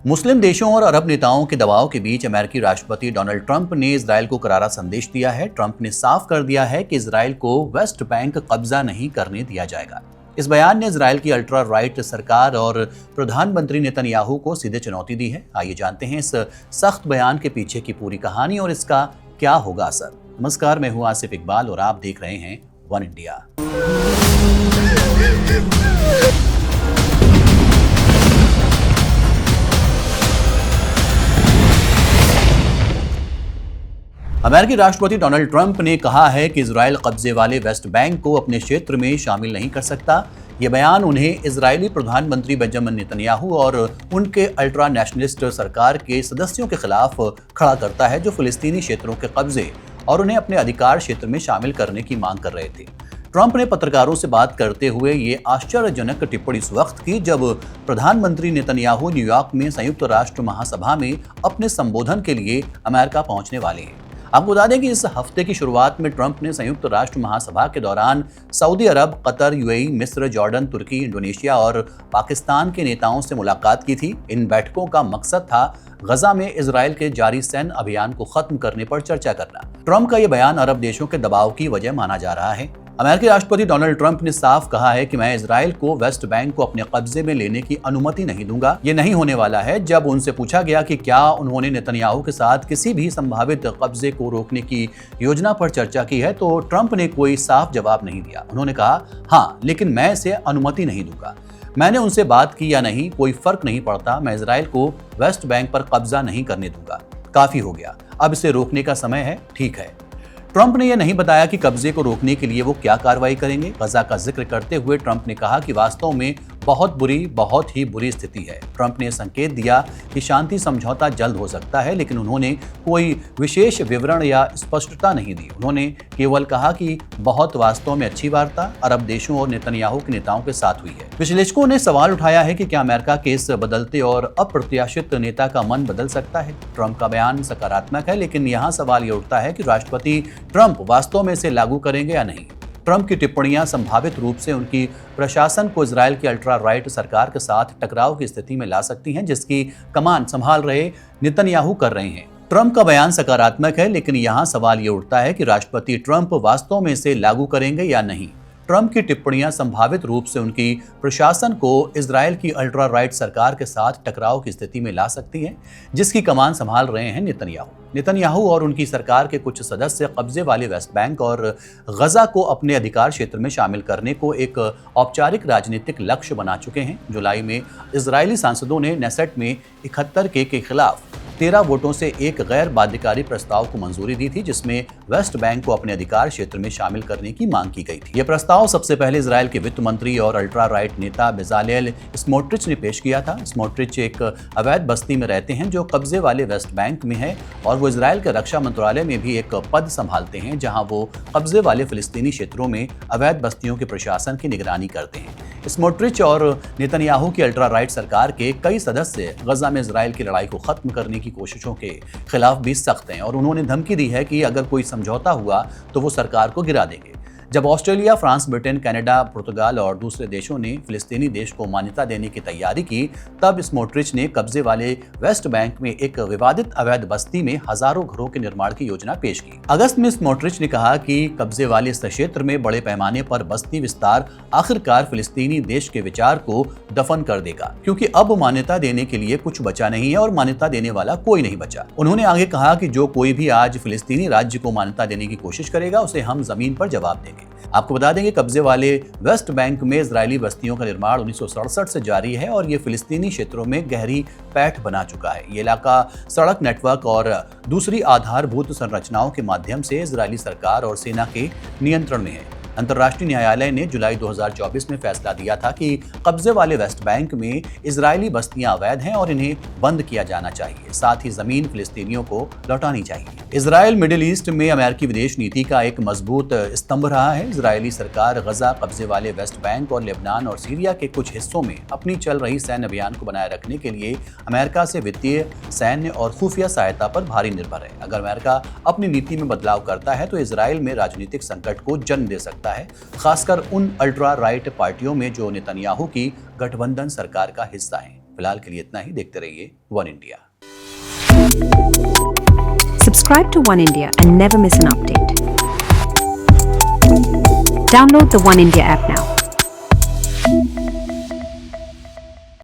मुस्लिम देशों और अरब नेताओं के दबाव के बीच अमेरिकी राष्ट्रपति डोनाल्ड ट्रंप ने इजरायल को करारा संदेश दिया है। ट्रंप ने साफ कर दिया है कि इजरायल को वेस्ट बैंक कब्जा नहीं करने दिया जाएगा। इस बयान ने इजरायल की अल्ट्रा राइट सरकार और प्रधानमंत्री नेतन्याहू को सीधे चुनौती दी है। आइए जानते हैं इस सख्त बयान के पीछे की पूरी कहानी और इसका क्या होगा असर। नमस्कार, मैं हूं आसिफ इकबाल और आप देख रहे हैं वन इंडिया। अमेरिकी राष्ट्रपति डोनाल्ड ट्रंप ने कहा है कि इजरायल कब्जे वाले वेस्ट बैंक को अपने क्षेत्र में शामिल नहीं कर सकता। ये बयान उन्हें इजरायली प्रधानमंत्री बेंजामिन नेतन्याहू और उनके अल्ट्रा नेशनलिस्ट सरकार के सदस्यों के खिलाफ खड़ा करता है, जो फिलिस्तीनी क्षेत्रों के कब्जे और उन्हें अपने अधिकार क्षेत्र में शामिल करने की मांग कर रहे थे। ट्रंप ने पत्रकारों से बात करते हुए ये आश्चर्यजनक टिप्पणी उस वक्त की जब प्रधानमंत्री नेतन्याहू न्यूयॉर्क में संयुक्त राष्ट्र महासभा में अपने संबोधन के लिए अमेरिका पहुंचने वाले हैं। आपको बता दें कि इस हफ्ते की शुरुआत में ट्रंप ने संयुक्त राष्ट्र महासभा के दौरान सऊदी अरब, कतर, यूएई, मिस्र, जॉर्डन, तुर्की, इंडोनेशिया और पाकिस्तान के नेताओं से मुलाकात की थी। इन बैठकों का मकसद था गजा में इजरायल के जारी सैन्य अभियान को खत्म करने पर चर्चा करना। ट्रंप का यह बयान अरब देशों के दबाव की वजह माना जा रहा है। अमेरिकी राष्ट्रपति डोनाल्ड ट्रंप ने साफ कहा है कि मैं इजरायल को वेस्ट बैंक को अपने कब्जे में लेने की अनुमति नहीं दूंगा। ये नहीं होने वाला है। जब उनसे पूछा गया कि क्या उन्होंने नेतन्याहू के साथ किसी भी संभावित कब्जे को रोकने की योजना पर चर्चा की है, तो ट्रंप ने कोई साफ जवाब नहीं दिया। उन्होंने कहा, हाँ, लेकिन मैं इसे अनुमति नहीं दूंगा। मैंने उनसे बात की या नहीं, कोई फर्क नहीं पड़ता। मैं इजरायल को वेस्ट बैंक पर कब्जा नहीं करने दूंगा। काफी हो गया, अब इसे रोकने का समय है। ठीक है। ट्रंप ने यह नहीं बताया कि कब्जे को रोकने के लिए वो क्या कार्रवाई करेंगे। गजा का जिक्र करते हुए ट्रंप ने कहा कि वास्तव में बहुत ही बुरी स्थिति है। ट्रंप ने संकेत दिया कि शांति समझौता जल्द हो सकता है, लेकिन उन्होंने कोई विशेष विवरण या स्पष्टता नहीं दी। उन्होंने केवल कहा कि वास्तव में अच्छी वार्ता अरब देशों और नेतन्याहू के नेताओं के साथ हुई है। विश्लेषकों ने सवाल उठाया है कि क्या अमेरिका के इस बदलते और अप्रत्याशित नेता का मन बदल सकता है। ट्रंप का बयान सकारात्मक है, लेकिन यहाँ सवाल ये उठता है कि राष्ट्रपति ट्रंप वास्तव में इसे लागू करेंगे या नहीं। ट्रंप की टिप्पणियां संभावित रूप से उनकी प्रशासन को इजरायल की अल्ट्रा राइट सरकार के साथ टकराव की स्थिति में ला सकती हैं, जिसकी कमान संभाल रहे नेतन्याहू कर रहे हैं। ट्रंप का बयान सकारात्मक है, लेकिन यहाँ सवाल ये उठता है कि राष्ट्रपति ट्रंप वास्तव में इसे लागू करेंगे या नहीं। ट्रंप की टिप्पणियां संभावित रूप से उनकी प्रशासन को इजरायल की अल्ट्रा राइट सरकार के साथ टकराव की स्थिति में ला सकती हैं, जिसकी कमान संभाल रहे हैं नेतन्याहू और उनकी सरकार के कुछ सदस्य कब्जे वाले वेस्ट बैंक और गजा को अपने अधिकार क्षेत्र में शामिल करने को एक औपचारिक राजनीतिक लक्ष्य बना चुके हैं। जुलाई में इजरायली सांसदों ने नेसेट में 71 के खिलाफ 13 वोटों से एक गैर बाध्यकारी प्रस्ताव को मंजूरी दी थी, जिसमें वेस्ट बैंक को अपने अधिकार क्षेत्र में शामिल करने की मांग की गई थी। यह प्रस्ताव सबसे पहले इजरायल के वित्त मंत्री और अल्ट्रा राइट नेता बेजालेल स्मोट्रिच ने पेश किया था। स्मोट्रिच एक अवैध बस्ती में रहते हैं जो कब्जे वाले वेस्ट बैंक में है, और वो इजरायल के रक्षा मंत्रालय में भी एक पद संभालते हैं, जहां वो कब्जे वाले फिलिस्तीनी क्षेत्रों में अवैध बस्तियों के प्रशासन की निगरानी करते हैं। स्मोट्रिच और नेतन्याहू की अल्ट्रा राइट सरकार के कई सदस्य गजा में इजरायल की लड़ाई को खत्म करने की कोशिशों के खिलाफ भी सख्त हैं, और उन्होंने धमकी दी है कि अगर कोई समझौता हुआ तो वो सरकार को गिरा देंगे। जब ऑस्ट्रेलिया, फ्रांस, ब्रिटेन, कनाडा, पुर्तगाल और दूसरे देशों ने फिलिस्तीनी देश को मान्यता देने की तैयारी की, तब स्मोट्रिच ने कब्जे वाले वेस्ट बैंक में एक विवादित अवैध बस्ती में हजारों घरों के निर्माण की योजना पेश की। अगस्त में स्मोट्रिच ने कहा कि कब्जे वाले इस क्षेत्र में बड़े पैमाने पर बस्ती विस्तार आखिरकार फिलिस्तीनी देश के विचार को दफन कर देगा, क्योंकि अब मान्यता देने के लिए कुछ बचा नहीं है और मान्यता देने वाला कोई नहीं बचा। उन्होंने आगे कहा कि जो कोई भी आज फिलिस्तीनी राज्य को मान्यता देने की कोशिश करेगा, उसे हम जमीन पर जवाब देंगे। आपको बता दें कि कब्जे वाले वेस्ट बैंक में इजरायली बस्तियों का निर्माण 1967 से जारी है और ये फिलिस्तीनी क्षेत्रों में गहरी पैठ बना चुका है। ये इलाका सड़क नेटवर्क और दूसरी आधारभूत संरचनाओं के माध्यम से इजरायली सरकार और सेना के नियंत्रण में है। अंतर्राष्ट्रीय न्यायालय ने जुलाई 2024 में फैसला दिया था कि कब्जे वाले वेस्ट बैंक में इजरायली बस्तियां अवैध हैं और इन्हें बंद किया जाना चाहिए। साथ ही जमीन फिलिस्तीनियों को लौटानी चाहिए। इजरायल मिडिल ईस्ट में अमेरिकी विदेश नीति का एक मजबूत स्तंभ रहा है। इजरायली सरकार गजा, कब्जे वाले वेस्ट बैंक और लेबनान और सीरिया के कुछ हिस्सों में अपनी चल रही सैन्य अभियान को बनाए रखने के लिए अमेरिका से वित्तीय, सैन्य और खुफिया सहायता पर भारी निर्भर है। अगर अमेरिका अपनी नीति में बदलाव करता है तो इजरायल में राजनीतिक संकट को जन्म दे सकता है, खासकर उन अल्ट्रा राइट पार्टियों में जो नेतन्याहू की गठबंधन सरकार का हिस्सा हैं। फिलहाल के लिए इतना ही। देखते रहिए one India. Subscribe to One India and never miss an update. Download the One India app now.